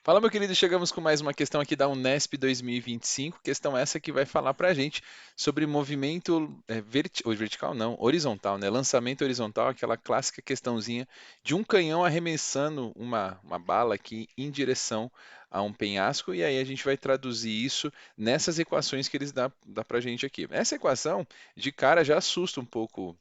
Fala, meu querido, chegamos com mais uma questão aqui da Unesp 2025. Questão essa que vai falar para a gente sobre movimento vertical, não, horizontal, né? Lançamento horizontal, aquela clássica questãozinha de um canhão arremessando uma bala aqui em direção a um penhasco, e aí a gente vai traduzir isso nessas equações que eles dá para a gente aqui. Essa equação, de cara, já assusta um pouco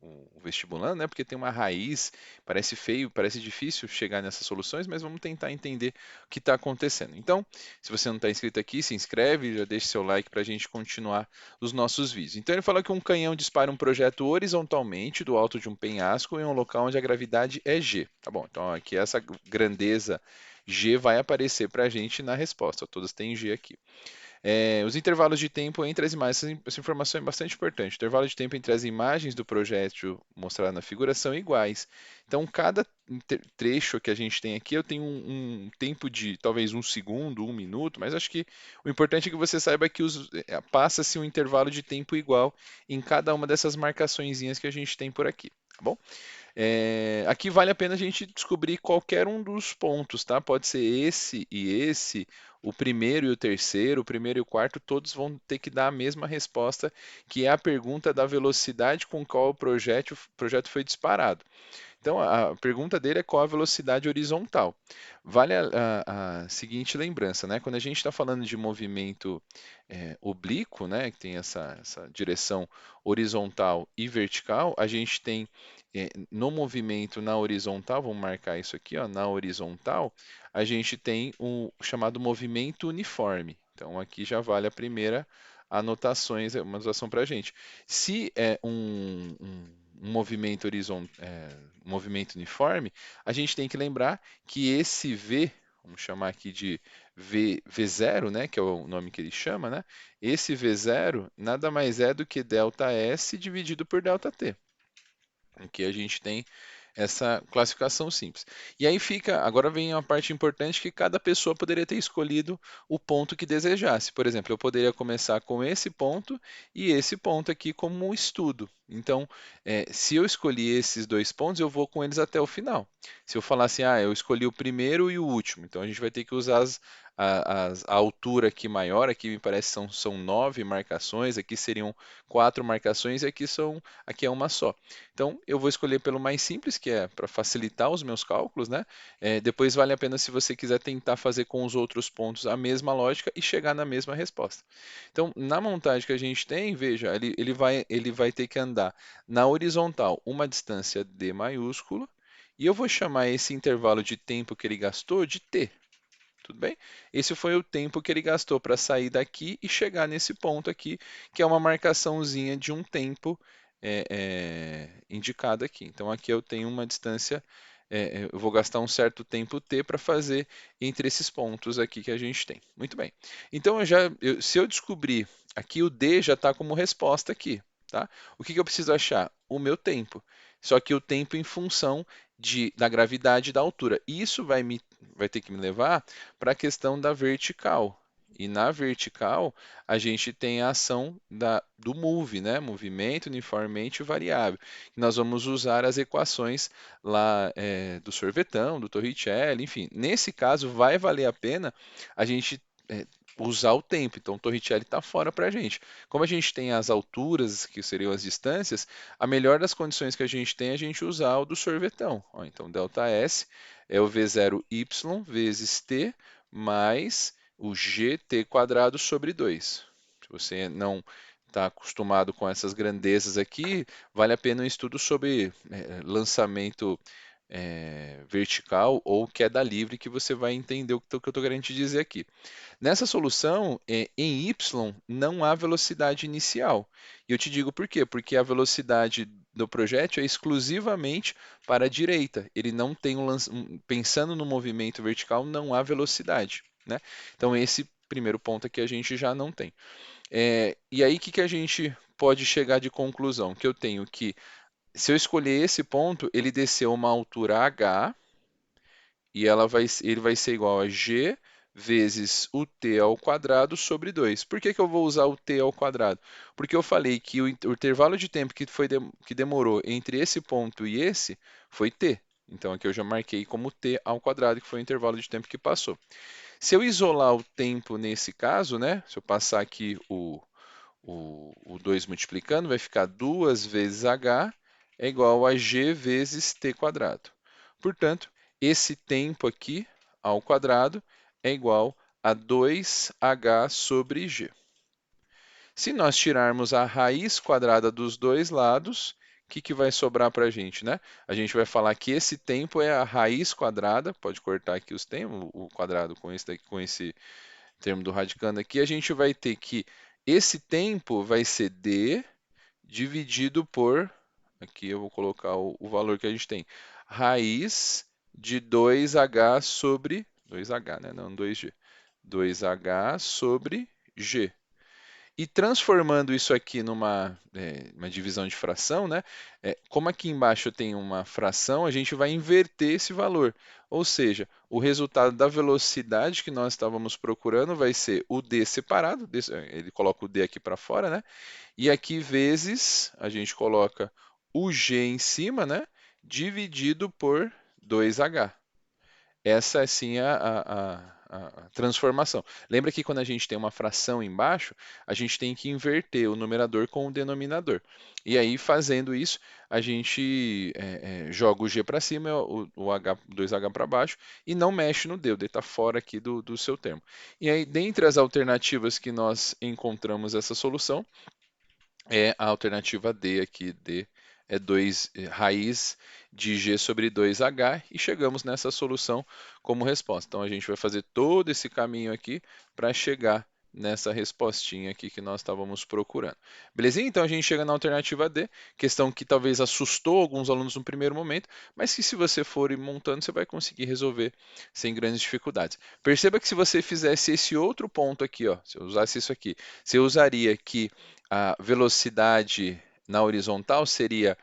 o vestibulando, né? Porque tem uma raiz, parece feio, parece difícil chegar nessas soluções, mas vamos tentar entender o que está acontecendo. Então, se você não está inscrito aqui, se inscreve, já deixa seu like para a gente continuar os nossos vídeos. Então, ele fala que um canhão dispara um projeto horizontalmente do alto de um penhasco em um local onde a gravidade é g. Tá bom, então aqui essa grandeza g vai aparecer para a gente na resposta. Todas têm g aqui. Os intervalos de tempo entre as imagens, essa informação é bastante importante. O intervalo de tempo entre as imagens do projétil mostrado na figura são iguais. Então, cada trecho que a gente tem aqui, eu tenho um tempo de talvez um segundo, um minuto, mas acho que o importante é que você saiba que passa-se um intervalo de tempo igual em cada uma dessas marcaçõezinhas que a gente tem por aqui. Tá bom? Aqui vale a pena a gente descobrir qualquer um dos pontos, tá? Pode ser esse e esse, o primeiro e o terceiro, o primeiro e o quarto, todos vão ter que dar a mesma resposta, que é a pergunta da velocidade com qual o projeto foi disparado. Então, a pergunta dele é qual a velocidade horizontal. Vale a seguinte lembrança, né? Quando a gente está falando de movimento oblíquo, né, que tem essa direção horizontal e vertical, a gente tem no movimento na horizontal, vamos marcar isso aqui, ó, na horizontal, a gente tem o chamado movimento uniforme. Então, aqui já vale a primeira anotações, uma anotação para a gente. Se é um movimento um movimento uniforme, a gente tem que lembrar que esse V, vamos chamar aqui de V0, né, que é o nome que ele chama, né? Esse V0 nada mais é do que delta S dividido por delta T. Aqui a gente tem essa classificação simples. E aí fica, agora vem uma parte importante que cada pessoa poderia ter escolhido o ponto que desejasse. Por exemplo, eu poderia começar com esse ponto e esse ponto aqui como um estudo. Então, se eu escolhi esses dois pontos, eu vou com eles até o final. Se eu falar assim, eu escolhi o primeiro e o último, então a gente vai ter que usar a altura aqui maior, aqui me parece são 9 marcações, aqui seriam 4 marcações e aqui é uma só. Então, eu vou escolher pelo mais simples, que é para facilitar os meus cálculos, né? Depois vale a pena se você quiser tentar fazer com os outros pontos a mesma lógica e chegar na mesma resposta. Então, na montagem que a gente tem, veja, ele vai ter que andar na horizontal uma distância d maiúsculo, e eu vou chamar esse intervalo de tempo que ele gastou de t. Tudo bem? Esse foi o tempo que ele gastou para sair daqui e chegar nesse ponto aqui, que é uma marcaçãozinha de um tempo indicado aqui. Então aqui eu tenho uma distância, eu vou gastar um certo tempo t para fazer entre esses pontos aqui que a gente tem. Muito bem. Então se eu descobrir aqui o d já está como resposta aqui, tá? O que eu preciso achar? O meu tempo. Só que o tempo em função da gravidade e da altura. Isso vai ter que me levar para a questão da vertical. E na vertical, a gente tem a ação do move, né? Movimento uniformemente variável. Nós vamos usar as equações lá do sorvetão, do Torricelli, enfim. Nesse caso, vai valer a pena a gente usar o tempo. Então, o Torricelli está fora para a gente. Como a gente tem as alturas, que seriam as distâncias, a melhor das condições que a gente tem é a gente usar o do sorvetão. Ó, então, ΔS é o V0y vezes t mais o gt quadrado sobre 2. Se você não está acostumado com essas grandezas aqui, vale a pena um estudo sobre lançamento vertical ou queda livre, que você vai entender o que eu estou querendo te dizer aqui. Nessa solução, em y, não há velocidade inicial. E eu te digo por quê? Porque a velocidade do projétil é exclusivamente para a direita. Ele não tem pensando no movimento vertical, não há velocidade, né? Então esse primeiro ponto aqui a gente já não tem. E aí o que a gente pode chegar de conclusão? Que eu tenho que, se eu escolher esse ponto, ele desceu uma altura h e ele vai ser igual a g vezes o t ao quadrado sobre 2. Por que eu vou usar o t ao quadrado? Porque eu falei que o intervalo de tempo que demorou entre esse ponto e esse foi t. Então aqui eu já marquei como t ao quadrado, que foi o intervalo de tempo que passou. Se eu isolar o tempo nesse caso, né? Se eu passar aqui o 2 multiplicando, vai ficar 2 vezes h é igual a g vezes t quadrado. Portanto, esse tempo aqui ao quadrado é igual a 2h sobre g. Se nós tirarmos a raiz quadrada dos dois lados, o que vai sobrar para a gente, né? A gente vai falar que esse tempo é a raiz quadrada, pode cortar aqui os termos, o quadrado com esse termo do radicando aqui, a gente vai ter que esse tempo vai ser d dividido por, aqui eu vou colocar o valor que a gente tem, raiz de 2h sobre, 2h, né? Não 2g, 2h sobre g. E transformando isso aqui numa uma divisão de fração, né? Como aqui embaixo tem uma fração, a gente vai inverter esse valor. Ou seja, o resultado da velocidade que nós estávamos procurando vai ser o d separado, ele coloca o d aqui para fora, né? E aqui vezes, a gente coloca o g em cima, né? Dividido por 2h. Essa é sim a transformação. Lembra que quando a gente tem uma fração embaixo, a gente tem que inverter o numerador com o denominador. E aí, fazendo isso, a gente joga o g para cima, o h, 2h para baixo, e não mexe no d. O d está fora aqui do seu termo. E aí, dentre as alternativas que nós encontramos essa solução, é a alternativa D aqui, D é 2 raiz de g sobre 2h e chegamos nessa solução como resposta. Então a gente vai fazer todo esse caminho aqui para chegar nessa respostinha aqui que nós estávamos procurando. Belezinha? Então a gente chega na alternativa D, questão que talvez assustou alguns alunos no primeiro momento, mas que se você for ir montando, você vai conseguir resolver sem grandes dificuldades. Perceba que se você fizesse esse outro ponto aqui, ó, se eu usasse isso aqui, você usaria que a velocidade na horizontal seria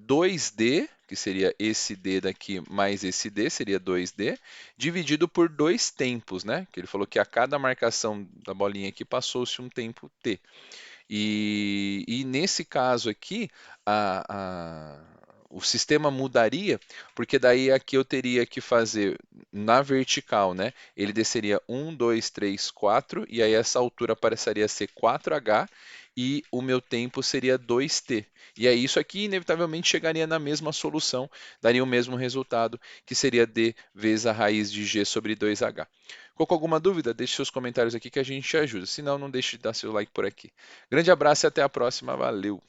2D, que seria esse D daqui mais esse D, seria 2D, dividido por dois tempos, né? Que ele falou que a cada marcação da bolinha aqui passou-se um tempo T. E nesse caso aqui, o sistema mudaria, porque daí aqui eu teria que fazer na vertical, né? Ele desceria 1, 2, 3, 4, e aí essa altura passaria a ser 4h, e o meu tempo seria 2t. E aí isso aqui inevitavelmente chegaria na mesma solução, daria o mesmo resultado, que seria d vezes a raiz de g sobre 2h. Ficou com alguma dúvida? Deixe seus comentários aqui que a gente te ajuda. Se não, não deixe de dar seu like por aqui. Grande abraço e até a próxima. Valeu!